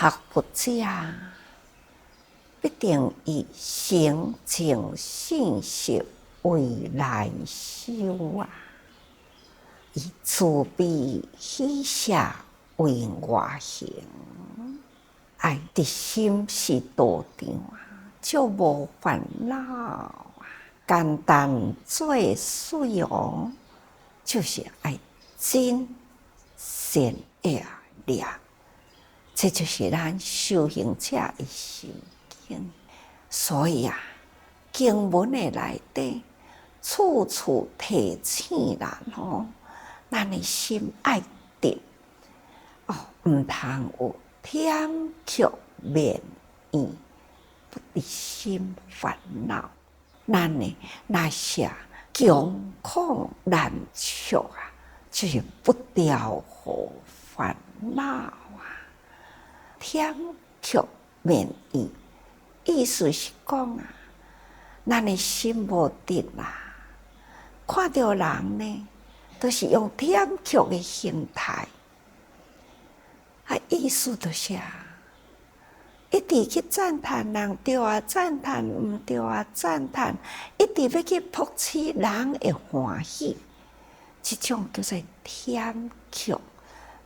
学佛者必定以诚情信实为内修啊，以慈悲喜舍为外行。爱的心是道场啊，就无烦恼啊，简单做水哦，就是爱真善恶念，这就是咱修行者的心境。所以啊，经文的内底处处提醒咱吼，咱的心爱定哦，唔通有忝曲勉意，不离心烦恼。咱呢，那些穷困难处啊，就是不调和烦恼啊。忝曲勉意，意思是讲啊，咱的心无定啦，看到人呢，都是用忝曲的心态。意思就是啊，一直去赞叹人对啊，赞叹唔对啊，赞叹，一直要去博取人的欢喜，这种叫做忝曲，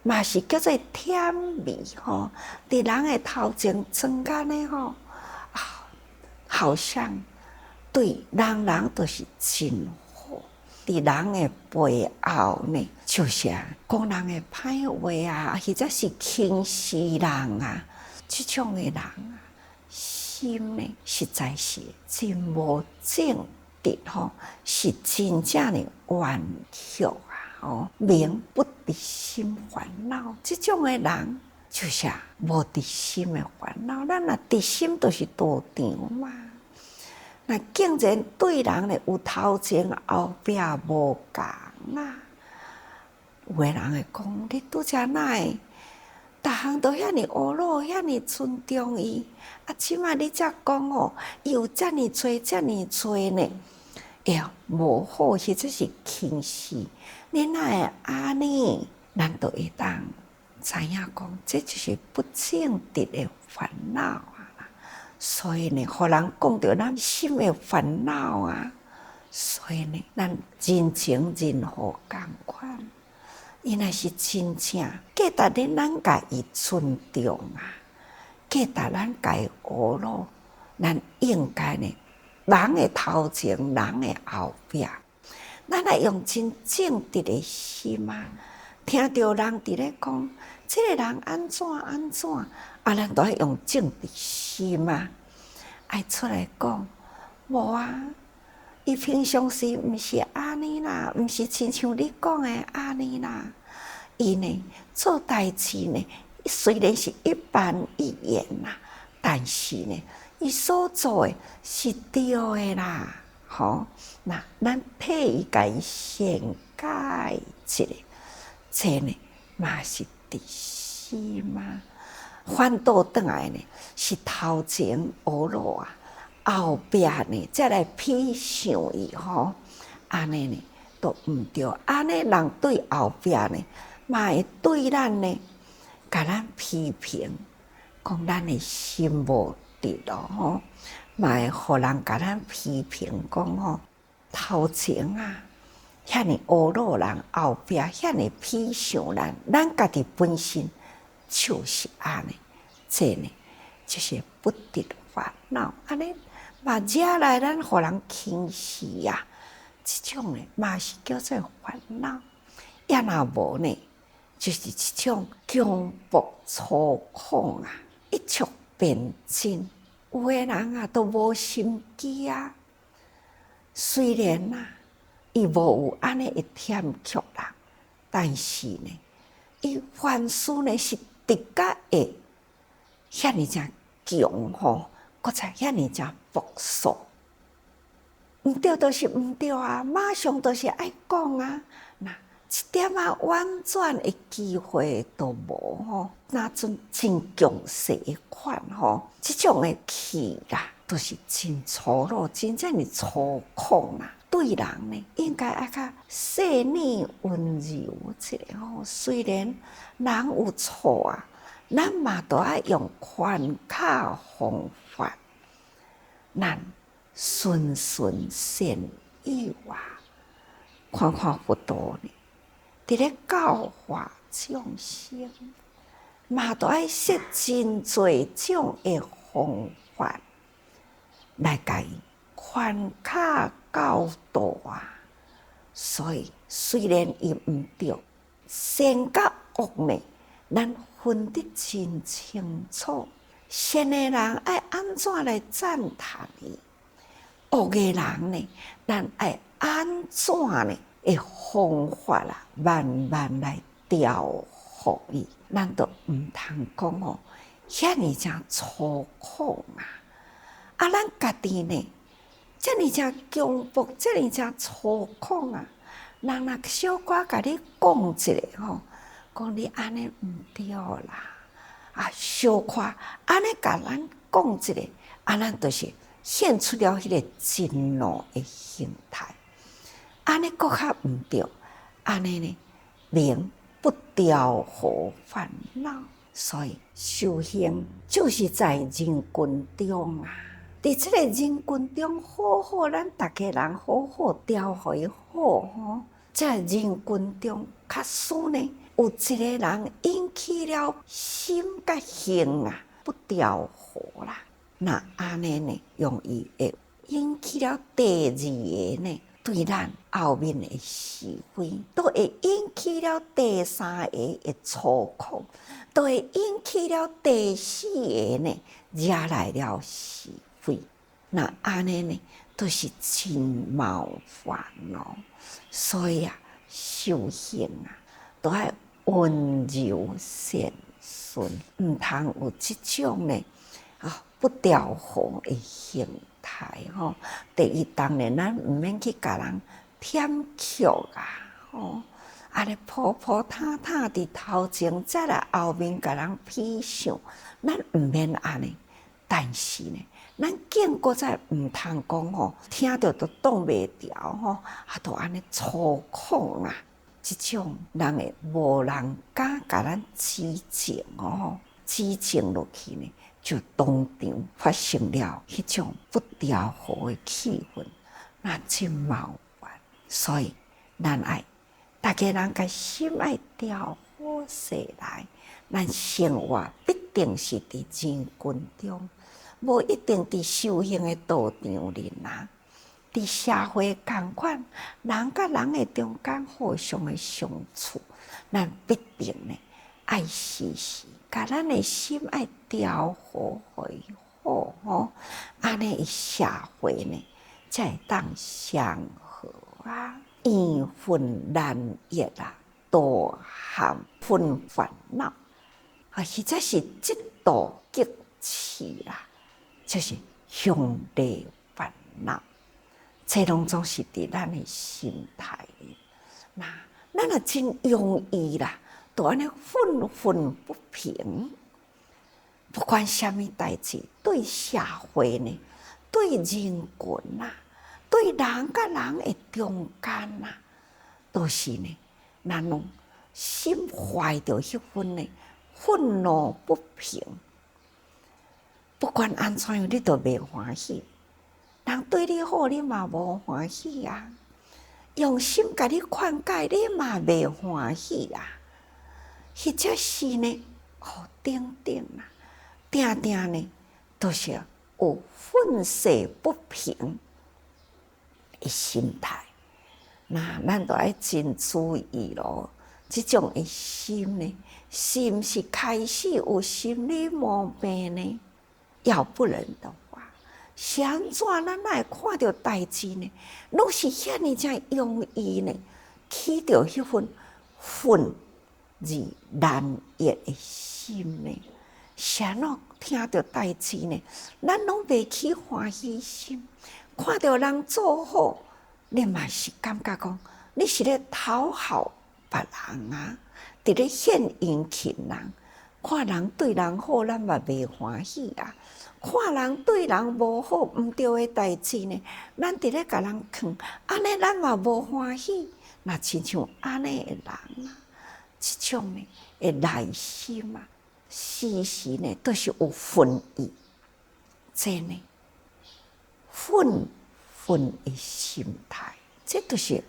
嘛是叫做忝味吼。伫人的头前装干的吼，好像对人都是真好。伫人的背后呢，就是讲人的歹话啊，或者是轻视人啊，这种的人啊，心呢实在是真无正直吼，是真正的冤曲啊！哦，名不离心烦恼，这种的人就是无离心的烦恼。咱若离心，就是道场嘛。那竟然对人呢有头前后壁无共啊！有的人会讲，你拄则哪会？逐项都遐尼阿罗，遐尼尊重伊，即摆你才讲哦，伊有遮尼多呢，无好，或者是轻视，你哪会安尼？咱都会当知影讲，这就是不正直的烦恼啊！所以呢，互人讲到咱心的烦恼啊，所以呢，咱人情任何共款。伊若是真正价值咱家己尊重啊，价值咱家己学咯，咱应该呢，人的头前，人的后壁，咱来用真正直的心啊，听到人伫咧讲，这个人安怎，咱都要用正直心啊，爱出来讲，无啊。伊平常时毋是安尼啦，毋是亲像你讲的安尼啦。伊呢做代志呢，虽然是一板一眼啦，但是呢，伊所做的是对的啦。吼，那咱替伊家先解一下，这呢嘛是第四嘛。反倒转来呢，是头前学路啊。后壁呢，再来批想伊吼，安尼呢都毋对，安尼人对后壁呢，嘛会对咱呢，甲咱批评，讲咱的心无直咯吼，嘛会互人甲咱批评讲吼，头前啊，遐尼恶路人，后壁遐尼批想咱家己本身就是安尼，这呢就是不直烦恼，安尼。嘛惹来咱互人轻视啊，这种呢嘛是叫做烦恼。也若无呢，就是这种强迫操控啊，一触变真。有的人啊都无心机啊，虽然啊伊无有安尼一忝曲啦，但是呢，伊凡事呢是直觉会遐尼正强吼。搁再遐尼正朴素，毋对就是毋对啊，马上就是爱讲啊，那一点婉转的机会都无吼，那阵真强势的款吼，这种的气啦，都是真粗鲁，真正的粗犷啦。对人呢，应该爱较细腻温柔一个吼，虽然人有错啊。咱嘛都要用宽卡方法，咱顺顺善意啊，看看佛陀呢，伫咧教化众生，嘛都要设真侪种诶方法来甲伊宽卡教导啊。所以虽然伊毋对善甲恶呢，咱分得真清楚。善诶人爱安怎来赞叹伊？恶诶人呢，咱爱安怎呢？诶方法啦，慢慢来调伏伊。咱都毋通讲哦，遐尼正粗犷啊！啊，咱家己呢，遮尼正强迫，遮尼正粗犷啊！人若小可甲你讲一下吼，讲你安尼毋对啦。啊，小可安尼甲咱讲一下，啊，咱就是显出了迄个真怒的形态。安尼搁较毋对，安尼呢，明不调和烦恼。所以修行就是在人群中啊，伫即个人群中，好好咱逐个人好好调和伊好吼。在人群中，假使呢有一个人引起了心甲行啊不调和啦，那安尼呢，容易会引起了第二个呢，对咱后面的是非，都会引起了第三个的粗犷，都会引起了第四个呢，惹来了是非。那安尼呢，都是真麻烦咯。所以啊，修行啊，都要温柔善顺，毋通有即种呢不调和的形态吼。第一，当然咱毋免去甲人添曲啊，吼，安尼普普坦坦伫头前，再来后面甲人批相，咱毋免安尼。但是呢，咱见过再毋通讲吼，听着都挡袂牢吼，啊，都安尼粗犷啊！即种人会无人敢甲咱指正哦，指正落去呢，就当场发生了迄种不调和的气氛，那真麻烦。所以咱爱大家人甲心爱调和起来，咱生活必定是伫人群中。无一定伫修行的道场里啦，伫社会共款，人甲人的中间互相的相处，咱必定呢爱时时甲咱的心爱调和会好吼，安尼社会呢才会当相和啊，缘分难越啊，多含分烦恼啊，或者是嫉妒激气啦。就是兄弟烦恼，这拢总是伫咱的心态里。那咱若真容易啦，都安尼愤愤不平。不管什么代志，对社会呢，对人群啦，对人甲人的中间啦，都是呢，咱拢心怀着迄份呢愤怒不平。不管安怎样，你都袂欢喜。人对你好，你嘛无欢喜啊。用心甲你劝解，你嘛袂欢喜啊。或者是呢，等等啊，定定呢，都是有愤世不平的心态。那咱都要真注意咯。这种的心呢，是毋是开始有心理毛病呢？要不然的话，是安怎咱会看到代志呢？拢是遐尼才容易呢，起着迄份愤而难越的心呢？是安怎听到代志呢？咱拢袂起欢喜心，看到人做好，你嘛是感觉讲，你是咧讨好别人啊，伫咧献殷勤人。看人对人好，咱嘛袂欢喜啊！看人对人无好，毋对的代志呢，咱伫咧甲人劝，安尼咱嘛无欢喜。那亲像安尼的人啊，即种呢的内心啊，时时呢都是有愤意，这呢愤的心态，这都是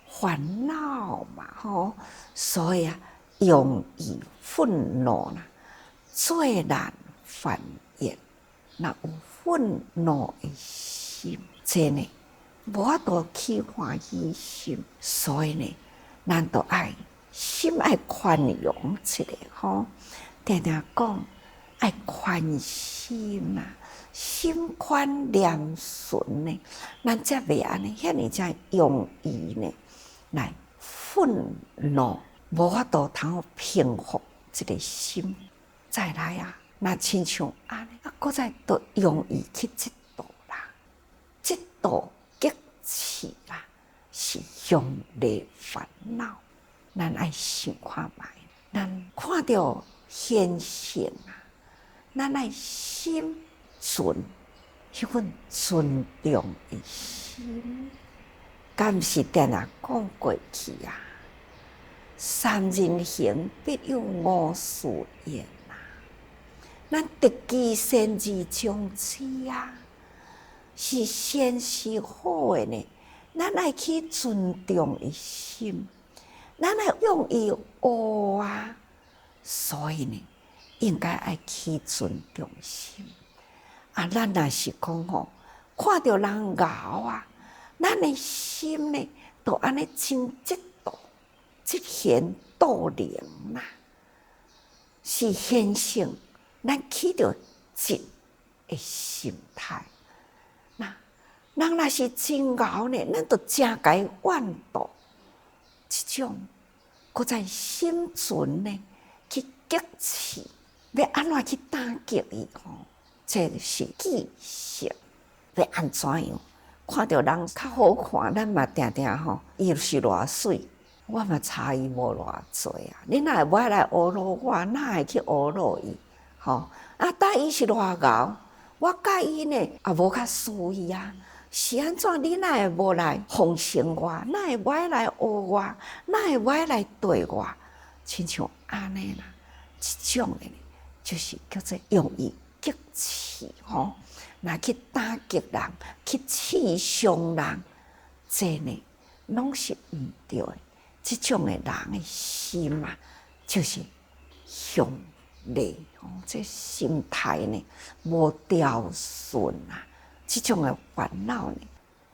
烦恼嘛，吼。所以啊，容易愤怒啦，最难翻页。那有愤怒的心，这呢无法度起欢喜心，所以呢，咱都爱心爱宽容一下吼。定定讲爱宽心啊，心宽念顺呢，咱才袂安尼，遐尼才容易呢来愤怒，无法度通平复这个心。再来啊，那亲像安尼，搁再都容易去嫉妒啦，嫉妒激气啦，是用力烦恼。咱爱想看觅，咱看到现象啊，咱爱心存迄份尊重的心，敢是定啊讲过去啊？三人行，必有我师焉啊！咱特技善之将之啊，是善是好的呢。咱爱去尊重的心，咱爱用伊学啊。所以呢，应该爱去尊重心。啊，咱若是讲吼，看到人咬啊，咱的心呢，都安尼真嫉妒、嫉贤妒能啦，是现象。咱起着嫉的心态。那人若是真咬呢，咱就真该怨妒。这种，搁在心存呢，去激气，要安怎去打击伊吼？这是记性。要安怎样？看到人较好看，咱嘛定定吼，伊是偌水，我嘛差伊无偌济啊。你若会买来学路我，哪会去学路伊？吼啊！但伊是偌敖，我甲伊呢也无较输伊啊。是安怎？你哪会无来奉承我？哪会买来学我？哪会买来对我？亲像安尼啦，这种的呢，就是叫做容易激气吼。若去打击人，去刺伤人，这呢拢是毋对的。这种的人的心啊，就是向内吼，这心态呢无调顺啊，这种的烦恼呢，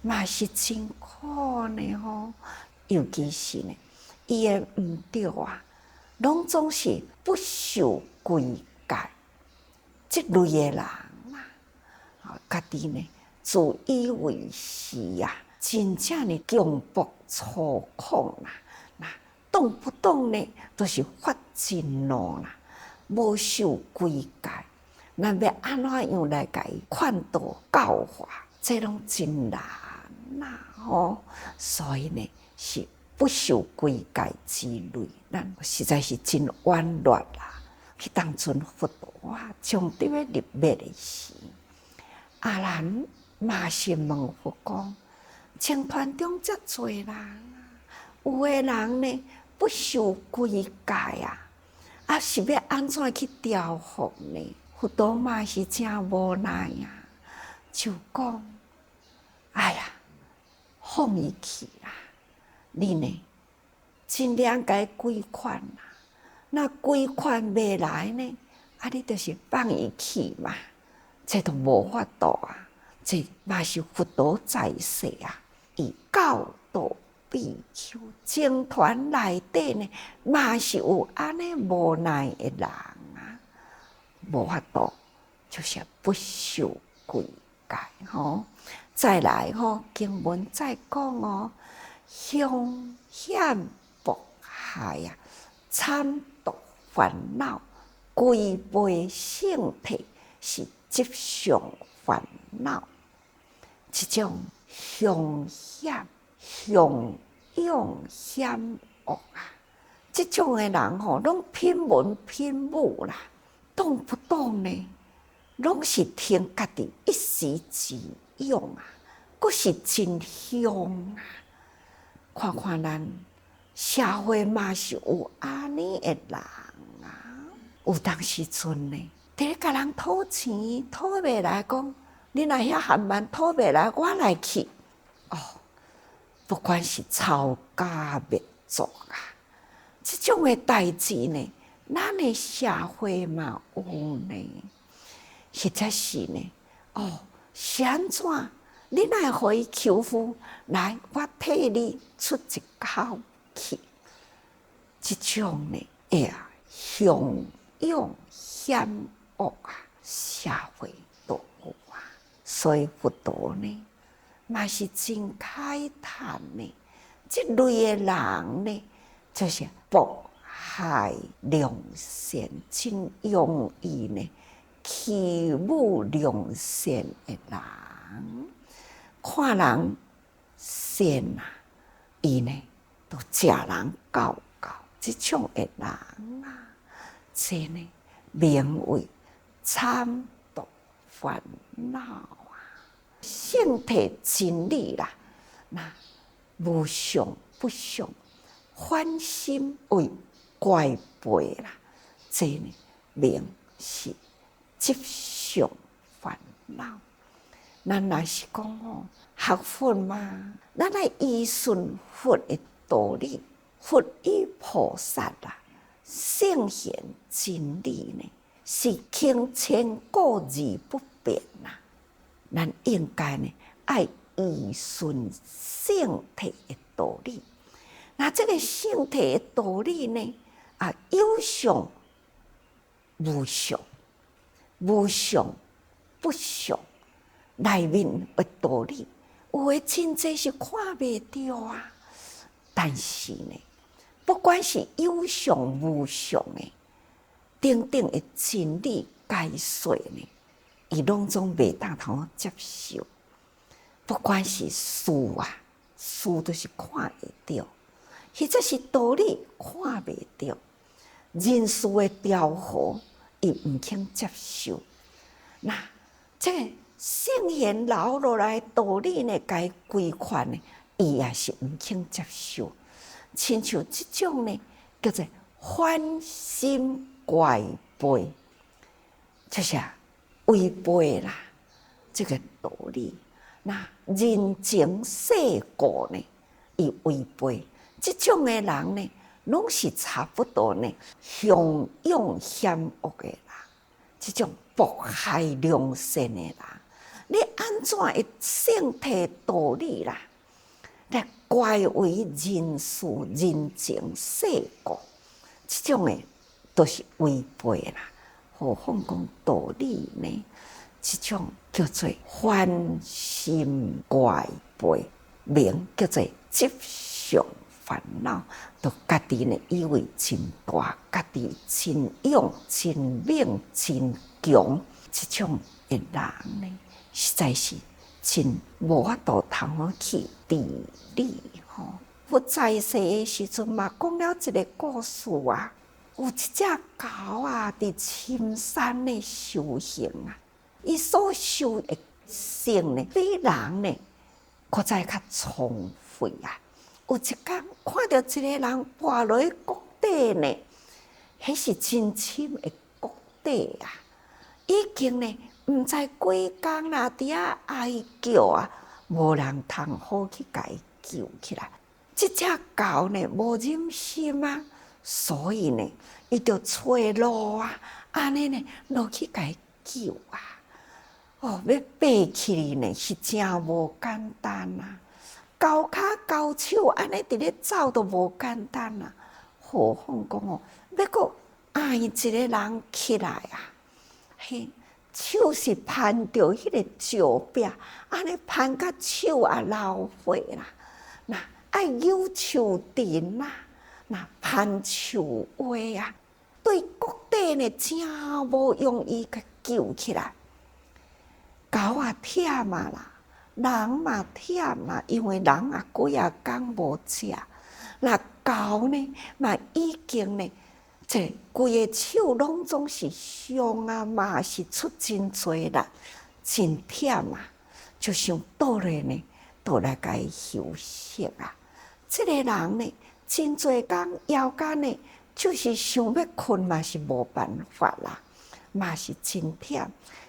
嘛是真苦呢吼。尤其是呢，伊的毋对啊，拢总是不守规矩，这类的人。家己呢，自以为是啊，真正呢强迫粗犷啦，那动不动呢都是发真怒啦，无守规矩，咱要安怎样来甲伊劝导教化，这拢真难啦吼。所以呢，是不守规矩之类，咱实在是真冤乱啦。去当阵佛陀啊，将对要入灭的时。阿难嘛是问佛讲：僧团中遮侪人，有的人呢不守规矩啊，是要安怎去调伏呢？佛陀嘛是真无奈啊，就讲：哎呀，放伊去啦！你呢，尽量该规劝啦。那规劝未来呢？啊，你就是放伊去嘛。这都无法度啊！这嘛是佛陀在世啊，以教导比丘僧团内底呢，嘛是有安尼无奈的人啊，无法度，就是不守规矩吼。再来吼，经文再讲哦，凶险迫害啊，参毒烦恼，规背性体是。吉祥烦恼，这种凶险、凶勇险恶啊，这种的人吼，拢品文品武啦，动不动呢，拢是听家己一时之用啊，佫是真凶啊！看看咱社会嘛是有安尼的人啊，有当时阵呢，伫咧甲人讨钱，讨袂来讲，你若遐含慢讨袂来，我来去。哦，不管是抄家灭族啊，即种诶代志呢，咱诶社会嘛有呢，或者是呢，哦，是安怎？你若互伊求夫，来，我替你出一口气。即种呢，哎呀，汹涌险恶啊，社会都有啊。所以佛陀呢，嘛是真慨叹呢。即类诶人呢，就是迫害良善，真容易呢欺侮良善诶人。看人善啊，伊呢都食人教教，即种诶人啊，这呢名为参毒烦恼啊。性体真理啦，那无常不常，反心为怪背啦，这呢名是吉祥烦恼。咱若是讲哦，学佛嘛，咱来依顺佛的道理，佛与菩萨啊，圣贤真理呢，是轻浅故而不变呐。咱应该呢，爱依顺圣体的道理。那这个圣体的道理呢，啊，有常无常，无常不常。内面的道理，有诶真济是看袂到啊。但是呢，不管是有常无常诶，等等诶真理解说呢，伊拢总袂当通接受。不管是事啊，事都是看会到，或者是道理看袂到，人事诶调和，伊毋肯接受。那这个圣贤留落来道理呢，该规范呢，伊也是毋肯接受。亲像即种呢，叫做反心怪背，就是违背啦这个道理。那人情世故呢，伊违背，即种的人呢，拢是差不多呢，汹涌险恶的人，即种迫害良善的人。你安怎会圣体道理啦？来怪为人事人情世故，这种诶都是违背啦。何况讲道理呢？这种叫做反心怪背，名叫做吉祥烦恼。都家己呢以为真大，家己真勇、真猛、真强，这种诶人呢？实在是真无法度通去治理吼。我在世的时阵嘛，讲了一个故事啊，有一只狗啊，伫深山的修行啊，伊所修的性呢，比人呢，搁再较聪慧啊。有一天看到一个人跋落去谷底呢，迄是真深的谷底啊，已经呢。毋知几工啦，伫遐哀叫啊，无人通好去甲伊救起来。即只狗呢，无忍心啊，所以呢，伊就找路啊，安尼呢，落去甲伊救啊。哦，要爬起来呢，是真无简单啊。高脚高手安尼伫咧走都无简单啊，何况讲哦，要搁爱一个人起来啊，嘿。手是攀着迄个石壁，安尼攀甲手也流血啦。那爱有树顶啦，那攀树位啊，对谷底呢真无容易甲救起来。狗啊忝嘛啦，人嘛忝嘛，因为人啊几啊工无食，那狗呢嘛已经呢。这规个手拢总是伤啊，嘛是出真多力，真忝啊，就想倒来呢，倒来甲伊休息啊。这个人呢，真多工腰间呢，就是想要困嘛是无办法啦，嘛是真忝。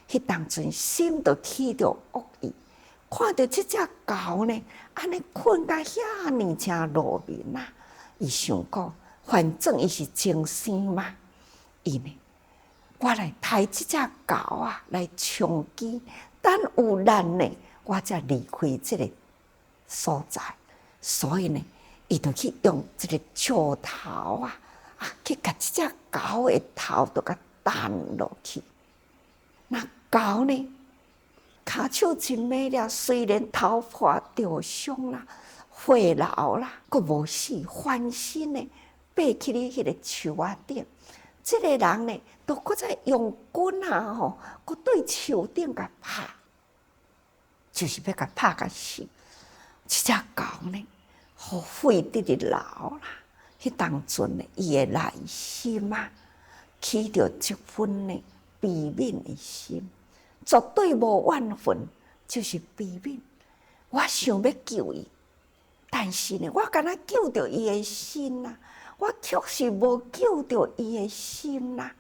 迄当阵心就起着恶意，看到即只猴呢，安尼困甲遐尼正落眠啊！伊想讲，反正伊是精生嘛，伊呢，我来杀即只猴啊，来充饥。等有难呢，我才离开即个所在。所以呢，伊就去用即个石头啊，去甲即只猴的头都甲弹落去。那猴呢，骹手真美了，虽然头破着伤啦、血流啦，佫无死，翻身呢，爬去咧迄个树仔顶。即个人呢，都佫再用棍啊吼，佫对树顶甲拍，就是要甲拍甲死。即只猴呢，互血直直流啦。迄当阵呢，伊的内心啊，起着一份呢悲悯的心，绝对无怨恨，就是悲悯。我想要救伊，但是呢，我敢若救着伊的心啊，我确实无救着伊的心啊。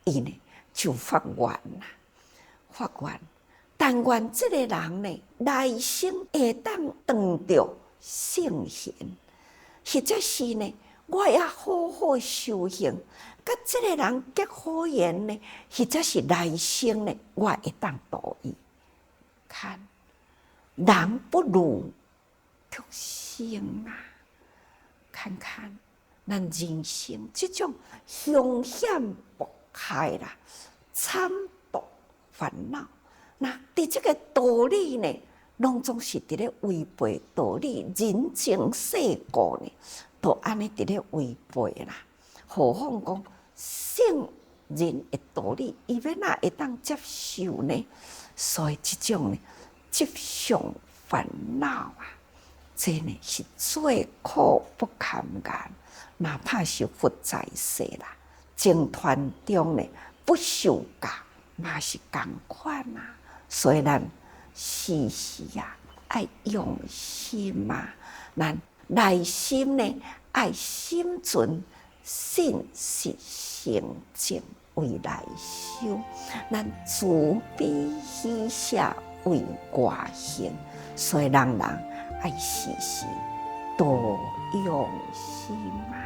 伊呢就发愿啦，发愿。但愿这个人呢，来生会当当着圣贤，或者是呢，我也好好修行，甲这个人结好缘呢，或者是来生呢，我会当度伊。看，人不如畜生啊！看看，咱人生这种凶险迫害啦，惨毒烦恼。那伫这个道理呢，拢总是伫咧违背道理，人情世故呢，都安尼伫咧违背啦。何况讲圣人的道理，伊要哪会当接受呢？所以这种呢，吉祥烦恼啊，这呢是最苦不堪言。哪怕是佛在世啦，僧团中呢不受教，嘛是同款啊。所以咱时时啊爱用心嘛，咱内心呢爱心存信实诚正为来修，咱慈悲喜舍为外行，所以人人爱时时多用心嘛。